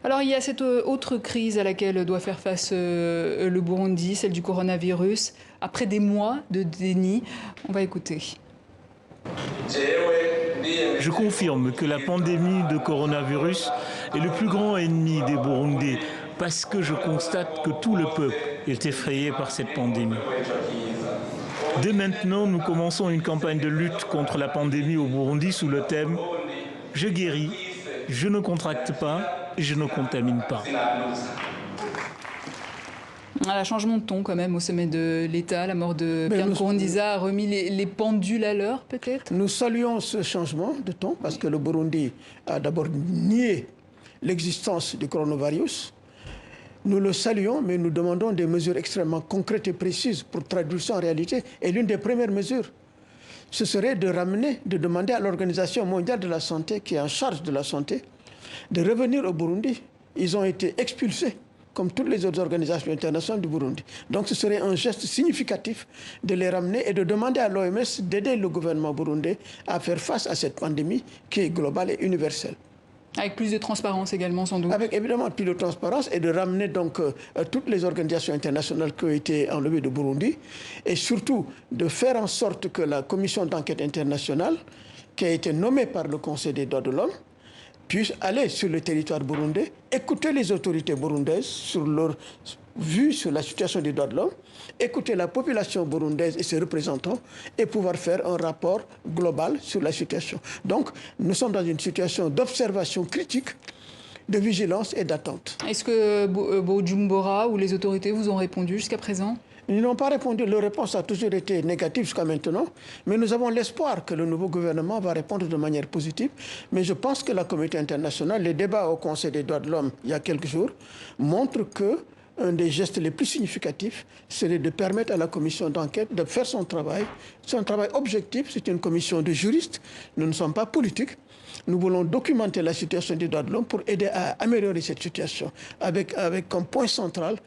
Alors il y a cette autre crise à laquelle doit faire face le Burundi, celle du coronavirus. Après des mois de déni, on va écouter. Je confirme que la pandémie de coronavirus est le plus grand ennemi des Burundais parce que je constate que tout le peuple est effrayé par cette pandémie. Dès maintenant, nous commençons une campagne de lutte contre la pandémie au Burundi sous le thème « Je guéris, je ne contracte pas et je ne contamine pas ». Un changement de ton quand même au sommet de l'État. La mort de Pierre Nkurunziza a remis les pendules à l'heure peut-être. Nous saluons ce changement de ton parce que le Burundi a d'abord nié l'existence du coronavirus. Nous le saluons, mais nous demandons des mesures extrêmement concrètes et précises pour traduire ça en réalité. Et l'une des premières mesures, ce serait de demander à l'Organisation mondiale de la santé, qui est en charge de la santé, de revenir au Burundi. Ils ont été expulsés, comme toutes les autres organisations internationales du Burundi. Donc ce serait un geste significatif de les ramener et de demander à l'OMS d'aider le gouvernement burundais à faire face à cette pandémie qui est globale et universelle. Avec plus de transparence également, sans doute. Avec évidemment plus de transparence et de ramener donc toutes les organisations internationales qui ont été enlevées de Burundi et surtout de faire en sorte que la commission d'enquête internationale qui a été nommée par le Conseil des droits de l'homme puisse aller sur le territoire burundais, écouter les autorités burundaises sur leur vue sur la situation des droits de l'homme, écouter la population burundaise et ses représentants et pouvoir faire un rapport global sur la situation. Donc, nous sommes dans une situation d'observation critique, de vigilance et d'attente. Est-ce que Bujumbura ou les autorités vous ont répondu jusqu'à présent ? Ils n'ont pas répondu. Leur réponse a toujours été négative jusqu'à maintenant. Mais nous avons l'espoir que le nouveau gouvernement va répondre de manière positive. Mais je pense que la communauté internationale, les débats au Conseil des droits de l'homme il y a quelques jours, montrent que un des gestes les plus significatifs, c'est de permettre à la commission d'enquête de faire son travail. C'est un travail objectif, c'est une commission de juristes. Nous ne sommes pas politiques. Nous voulons documenter la situation des droits de l'homme pour aider à améliorer cette situation, avec comme point central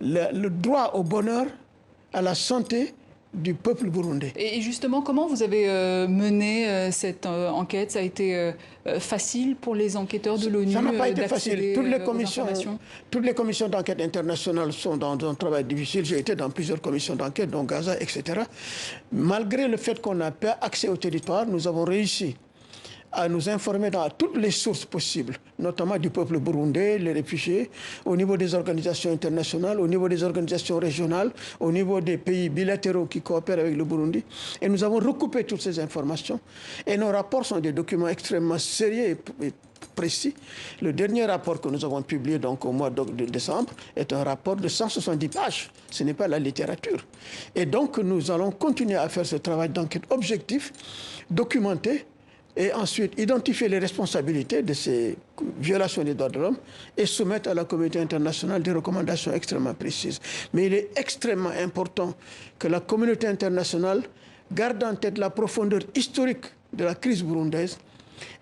le droit au bonheur, à la santé du peuple burundais. Et justement, comment vous avez mené cette enquête ? Ça a été facile pour les enquêteurs de l'ONU? Ça n'a pas été facile. Toutes les commissions d'enquête internationales sont dans un travail difficile. J'ai été dans plusieurs commissions d'enquête, dont Gaza, etc. Malgré le fait qu'on n'a pas accès au territoire, nous avons réussi à nous informer dans toutes les sources possibles, notamment du peuple burundais, les réfugiés, au niveau des organisations internationales, au niveau des organisations régionales, au niveau des pays bilatéraux qui coopèrent avec le Burundi. Et nous avons recoupé toutes ces informations. Et nos rapports sont des documents extrêmement sérieux et précis. Le dernier rapport que nous avons publié donc, au mois de décembre est un rapport de 170 pages. Ce n'est pas la littérature. Et donc nous allons continuer à faire ce travail d'enquête objectif, documenté, et ensuite identifier les responsabilités de ces violations des droits de l'homme et soumettre à la communauté internationale des recommandations extrêmement précises. Mais il est extrêmement important que la communauté internationale garde en tête la profondeur historique de la crise burundaise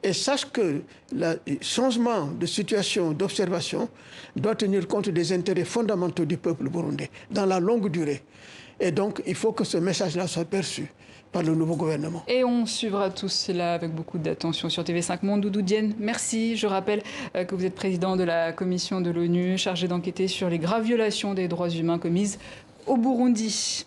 et sache que le changement de situation, d'observation, doit tenir compte des intérêts fondamentaux du peuple burundais dans la longue durée. Et donc, il faut que ce message-là soit perçu par le nouveau gouvernement. Et on suivra tout cela avec beaucoup d'attention sur TV5 Monde. Doudou Diène, merci. Je rappelle que vous êtes président de la commission de l'ONU chargée d'enquêter sur les graves violations des droits humains commises au Burundi.